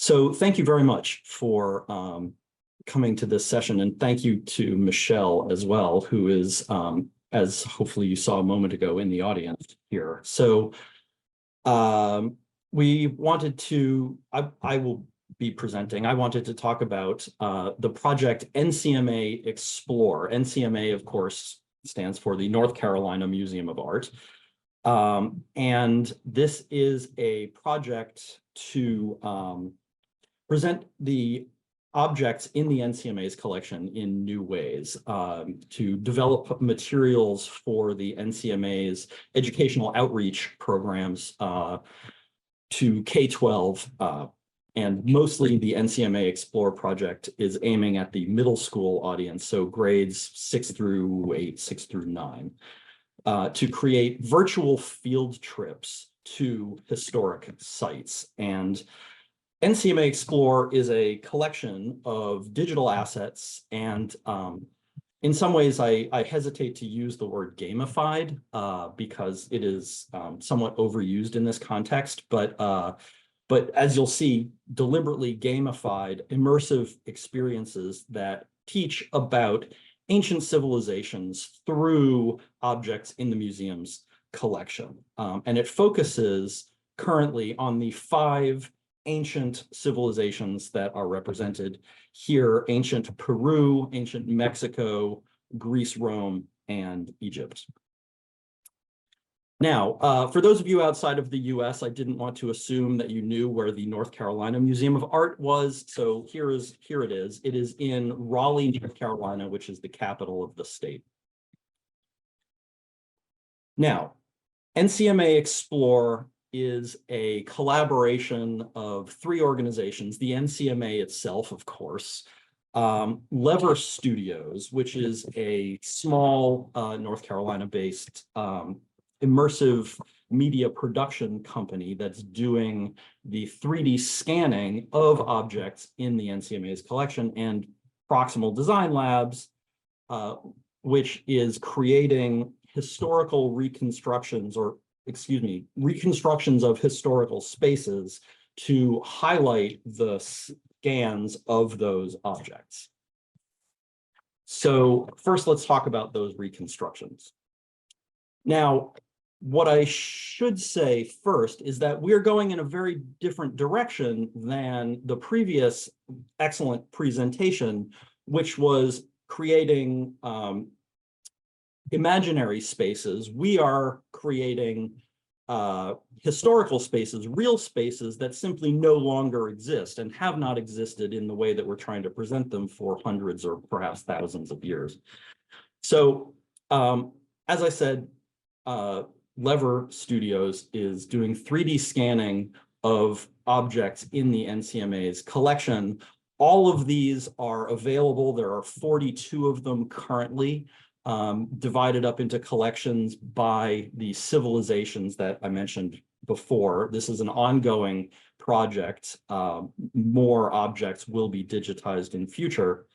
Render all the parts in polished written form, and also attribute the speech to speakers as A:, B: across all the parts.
A: So thank you very much for coming to this session, and thank you to Michelle as well, who is, as hopefully you saw a moment ago, in the audience here. So we wanted to, I will be presenting, I wanted to talk about the project NCMA Explore. NCMA, of course, stands for the North Carolina Museum of Art. And this is a project to present the objects in the NCMA's collection in new ways, to develop materials for the NCMA's educational outreach programs to K-12, and mostly the NCMA Explore project is aiming at the middle school audience, so grades 6 through 8, 6 through 9, to create virtual field trips to historic sites. And NCMA Explore is a collection of digital assets, and in some ways I hesitate to use the word gamified because it is somewhat overused in this context, but as you'll see, deliberately gamified immersive experiences that teach about ancient civilizations through objects in the museum's collection. And it focuses currently on the 5 ancient civilizations that are represented here: ancient Peru, ancient Mexico, Greece, Rome, and Egypt. Now, for those of you outside of the US, I didn't want to assume that you knew where the North Carolina Museum of Art was. So here it is. It is in Raleigh, North Carolina, which is the capital of the state. Now, NCMA Explore is a collaboration of 3 organizations: the NCMA itself, of course, LEVR Studios, which is a small North Carolina-based immersive media production company that's doing the 3D scanning of objects in the NCMA's collection, and Proximal Design Labs, which is creating historical reconstructions, or reconstructions of historical spaces to highlight the scans of those objects. So first, let's talk about those reconstructions. Now, what I should say first is that we're going in a very different direction than the previous excellent presentation, which was creating imaginary spaces. We are creating historical spaces, real spaces that simply no longer exist and have not existed in the way that we're trying to present them for hundreds or perhaps thousands of years. So, as I said, LEVR Studios is doing 3D scanning of objects in the NCMA's collection. All of these are available. There are 42 of them currently, divided up into collections by the civilizations that I mentioned before. This is an ongoing project. More objects will be digitized in future.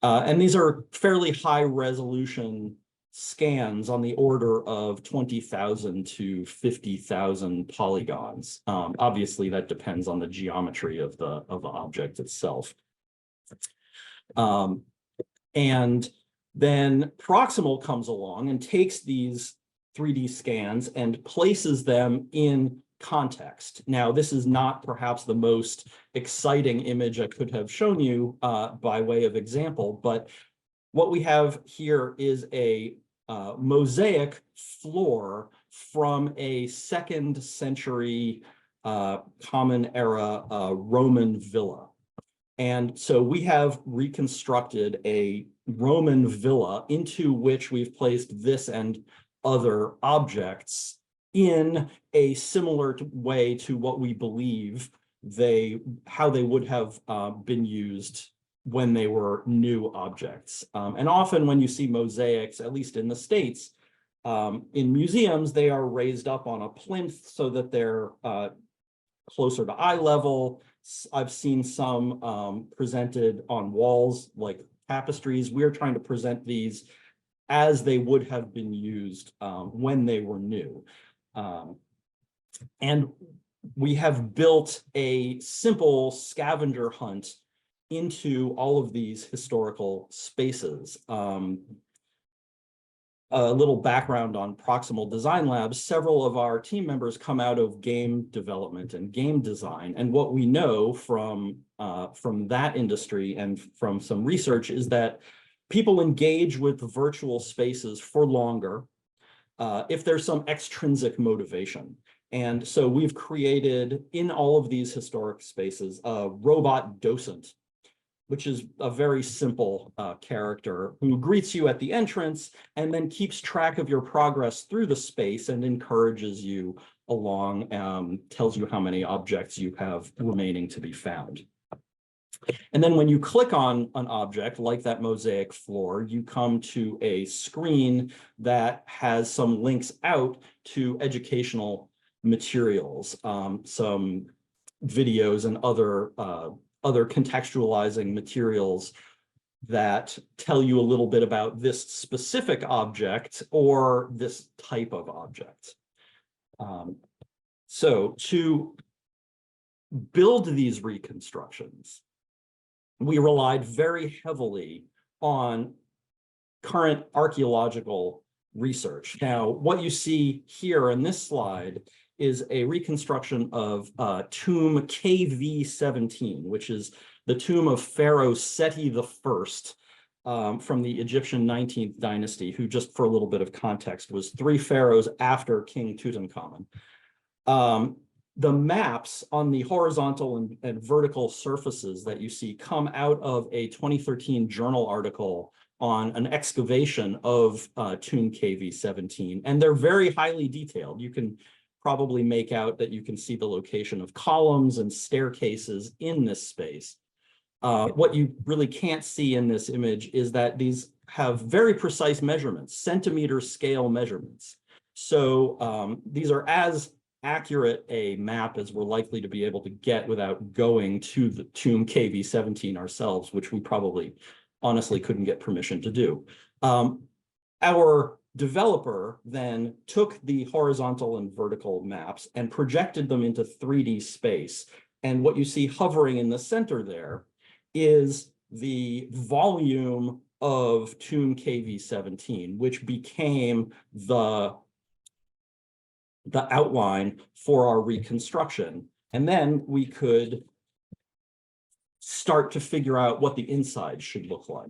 A: And these are fairly high resolution scans on the order of 20,000 to 50,000 polygons. Obviously, that depends on the geometry of the object itself. And then Proximal comes along and takes these 3D scans and places them in context. Now, this is not perhaps the most exciting image I could have shown you by way of example, but what we have here is a mosaic floor from a 2nd century Common Era Roman villa. And so we have reconstructed a Roman villa into which we've placed this and other objects in a similar way to what we believe how they would have been used when they were new objects. And often when you see mosaics, at least in the States, in museums, they are raised up on a plinth so that they're closer to eye level. I've seen some presented on walls like tapestries. We're trying to present these as they would have been used when they were new. And we have built a simple scavenger hunt into all of these historical spaces. A little background on Proximal Design Labs. Several of our team members come out of game development and game design. And what we know from that industry and from some research is that people engage with virtual spaces for longer if there's some extrinsic motivation. And so we've created in all of these historic spaces a robot docent, which is a very simple character who greets you at the entrance and then keeps track of your progress through the space and encourages you along, tells you how many objects you have remaining to be found. And then when you click on an object like that mosaic floor, you come to a screen that has some links out to educational materials, some videos and other contextualizing materials that tell you a little bit about this specific object or this type of object. So to build these reconstructions, we relied very heavily on current archaeological research. Now, what you see here in this slide is a reconstruction of tomb KV-17, which is the tomb of Pharaoh Seti I from the Egyptian 19th dynasty, who, just for a little bit of context, was 3 pharaohs after King Tutankhamun. The maps on the horizontal and vertical surfaces that you see come out of a 2013 journal article on an excavation of tomb KV-17, and they're very highly detailed. You can probably make out that you can see the location of columns and staircases in this space. What you really can't see in this image is that these have very precise measurements, centimeter scale measurements. So these are as accurate a map as we're likely to be able to get without going to the tomb KV-17 ourselves, which we probably honestly couldn't get permission to do. Our developer then took the horizontal and vertical maps and projected them into 3D space. And what you see hovering in the center there is the volume of tomb KV-17, which became the outline for our reconstruction. And then we could start to figure out what the inside should look like.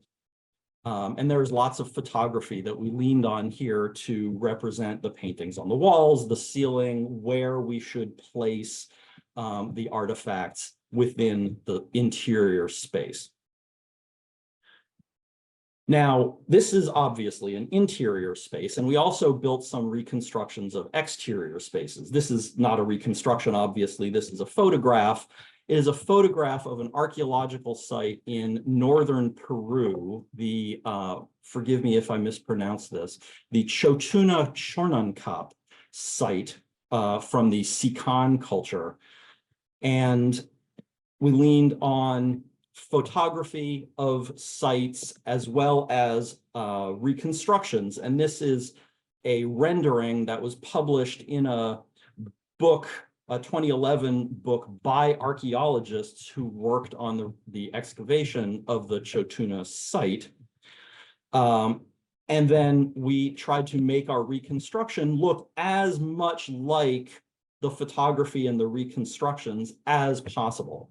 A: And there's lots of photography that we leaned on here to represent the paintings on the walls, the ceiling, where we should place the artifacts within the interior space. Now, this is obviously an interior space, and we also built some reconstructions of exterior spaces. This is not a reconstruction, obviously. This is a photograph. It is a photograph of an archaeological site in northern Peru, the, forgive me if I mispronounce this, the Chotuna Chornonkap site from the Sikan culture. And we leaned on photography of sites as well as reconstructions. And this is a rendering that was published in a book, a 2011 book by archaeologists who worked on the excavation of the Chotuna site. And then we tried to make our reconstruction look as much like the photography and the reconstructions as possible.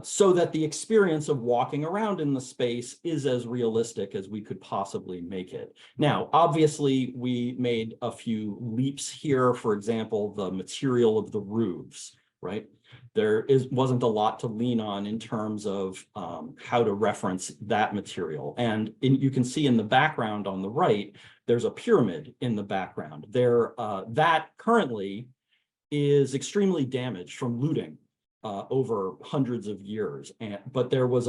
A: So that the experience of walking around in the space is as realistic as we could possibly make it. Now, obviously, we made a few leaps here. For example, the material of the roofs, right? There wasn't a lot to lean on in terms of how to reference that material. And you can see in the background on the right, there's a pyramid in the background. That currently is extremely damaged from looting. Over hundreds of years. But there was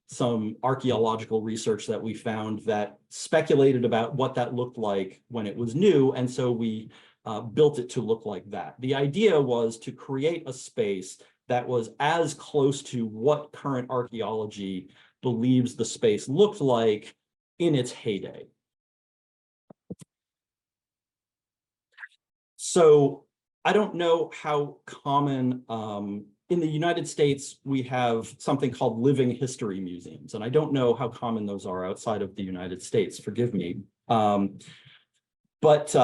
A: some archaeological research that we found that speculated about what that looked like when it was new. And so we built it to look like that. The idea was to create a space that was as close to what current archaeology believes the space looked like in its heyday. So I don't know how common, in the United States, we have something called living history museums, and I don't know how common those are outside of the United States, forgive me. But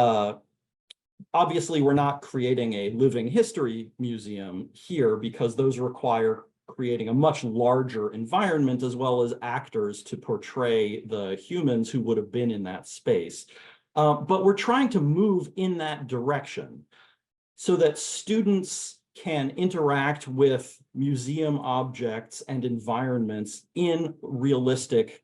A: obviously, we're not creating a living history museum here because those require creating a much larger environment as well as actors to portray the humans who would have been in that space. But we're trying to move in that direction so that students can interact with museum objects and environments in realistic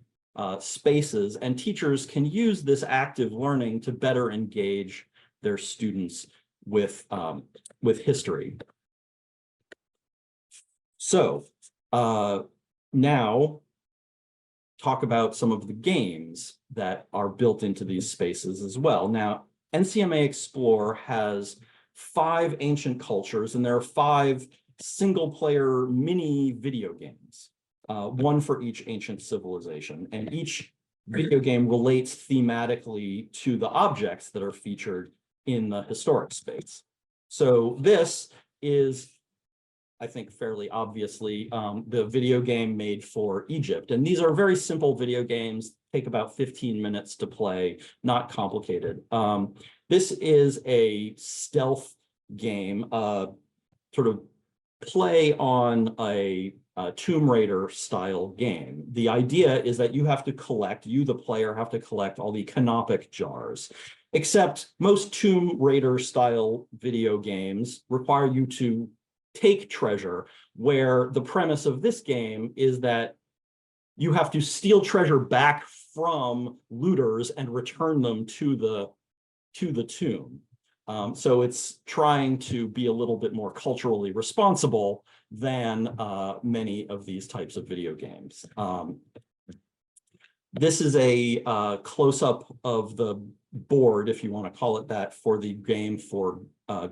A: spaces, and teachers can use this active learning to better engage their students with history. So now talk about some of the games that are built into these spaces as well. Now, NCMA Explore has 5 ancient cultures, and there are 5 single-player mini video games, one for each ancient civilization, and each video game relates thematically to the objects that are featured in the historic space. So this is, I think fairly obviously, the video game made for Egypt. And these are very simple video games, take about 15 minutes to play, not complicated. This is a stealth game, sort of play on a Tomb Raider style game. The idea is that you have to collect, you the player have to collect all the canopic jars, except most Tomb Raider style video games require you to take treasure, where the premise of this game is that you have to steal treasure back from looters and return them to the tomb. So it's trying to be a little bit more culturally responsible than many of these types of video games. This is a close-up of the board, if you want to call it that, for the game for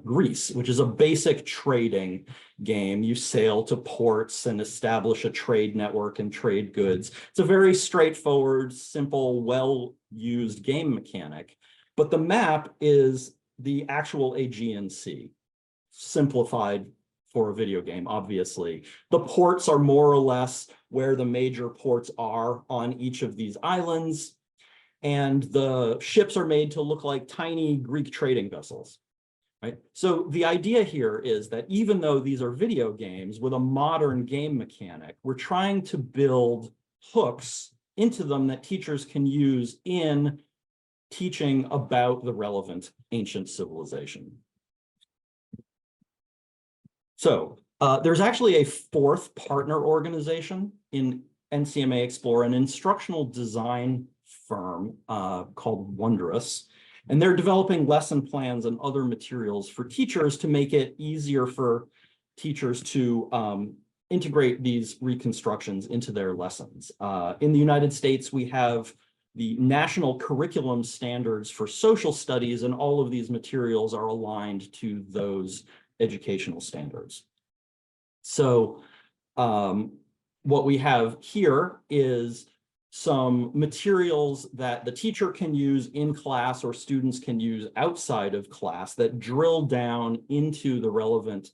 A: Greece, which is a basic trading game. You sail to ports and establish a trade network and trade goods. It's a very straightforward, simple, well-used game mechanic, but the map is the actual Aegean Sea, simplified for a video game, obviously. The ports are more or less where the major ports are on each of these islands, and the ships are made to look like tiny Greek trading vessels, right? So the idea here is that even though these are video games with a modern game mechanic, we're trying to build hooks into them that teachers can use in teaching about the relevant ancient civilization. So there's actually a 4th partner organization in NCMA Explore, an instructional design firm called Wondrous, and they're developing lesson plans and other materials for teachers to make it easier for teachers to integrate these reconstructions into their lessons. In the United States, we have the national curriculum standards for social studies, and all of these materials are aligned to those educational standards. So what we have here is some materials that the teacher can use in class or students can use outside of class that drill down into the relevant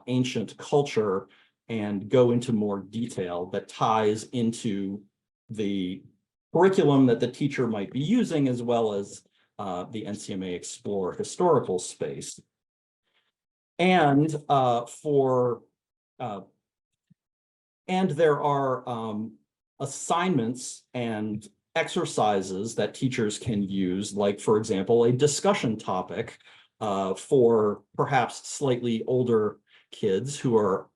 A: ancient culture and go into more detail that ties into the curriculum that the teacher might be using, as well as the NCMA Explore historical space. And there are assignments and exercises that teachers can use, like, for example, a discussion topic for perhaps slightly older kids who are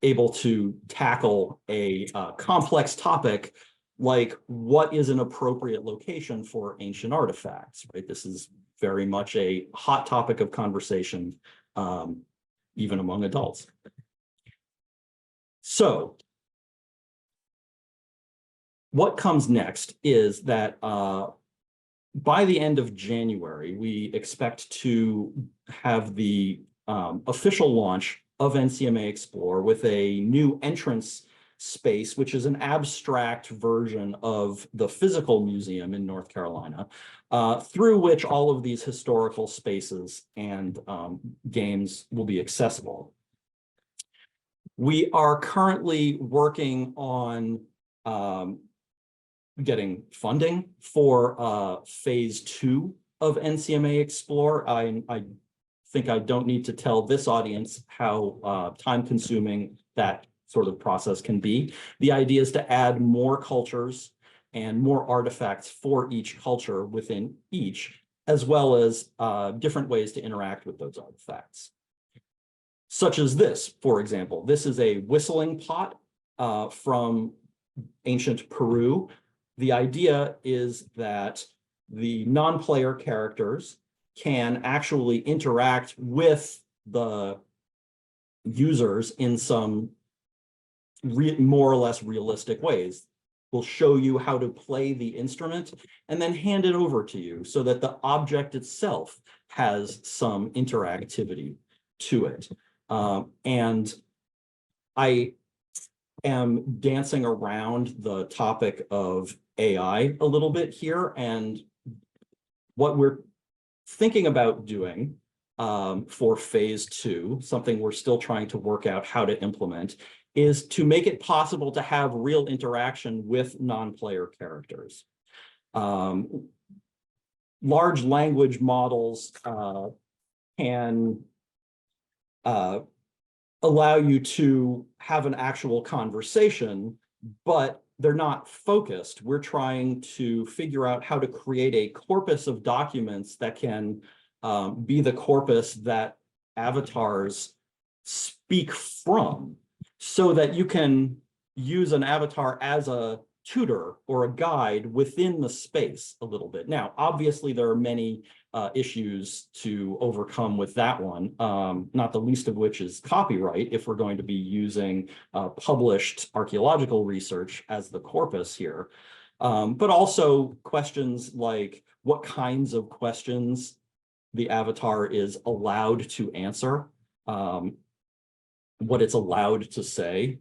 A: able to tackle a complex topic, like what is an appropriate location for ancient artifacts, right? This is very much a hot topic of conversation, even among adults. So what comes next is that by the end of January, we expect to have the official launch of NCMA Explore with a new entrance space, which is an abstract version of the physical museum in North Carolina, through which all of these historical spaces and games will be accessible. We are currently working on getting funding for phase 2 of NCMA Explore. I think I don't need to tell this audience how time-consuming that sort of process can be. The idea is to add more cultures and more artifacts for each culture within each, as well as different ways to interact with those artifacts. Such as this, for example. This is a whistling pot from ancient Peru. The idea is that the non-player characters can actually interact with the users in some more or less realistic ways. We'll show you how to play the instrument and then hand it over to you so that the object itself has some interactivity to it. And I am dancing around the topic of AI a little bit here, and what we're thinking about doing for phase 2, something we're still trying to work out how to implement, is to make it possible to have real interaction with non-player characters. Large language models can allow you to have an actual conversation, but they're not focused. We're trying to figure out how to create a corpus of documents that can be the corpus that avatars speak from, so that you can use an avatar as a tutor or a guide within the space a little bit. Now, obviously, there are many issues to overcome with that one, not the least of which is copyright, if we're going to be using published archaeological research as the corpus here. But also questions like what kinds of questions the avatar is allowed to answer, what it's allowed to say,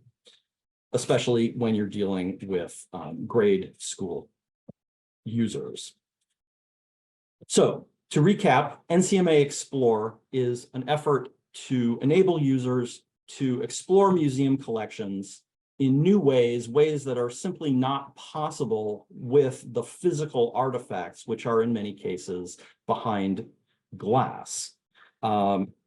A: especially when you're dealing with grade school users. So to recap, NCMA Explore is an effort to enable users to explore museum collections in new ways, ways that are simply not possible with the physical artifacts, which are in many cases behind glass.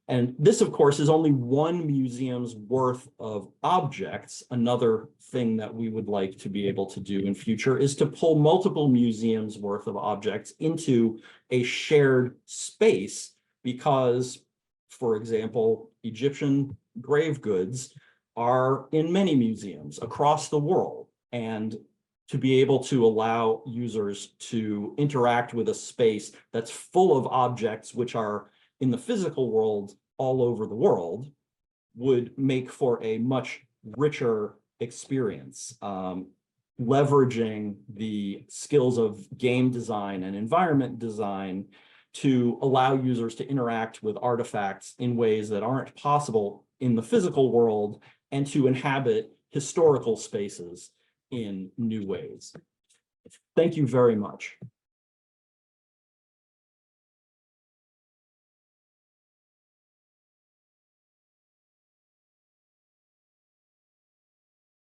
A: And this, of course, is only one museum's worth of objects. Another thing that we would like to be able to do in future is to pull multiple museums' worth of objects into a shared space, because, for example, Egyptian grave goods are in many museums across the world. And to be able to allow users to interact with a space that's full of objects which are in the physical world all over the world would make for a much richer experience, leveraging the skills of game design and environment design to allow users to interact with artifacts in ways that aren't possible in the physical world, and to inhabit historical spaces in new ways. Thank you very much.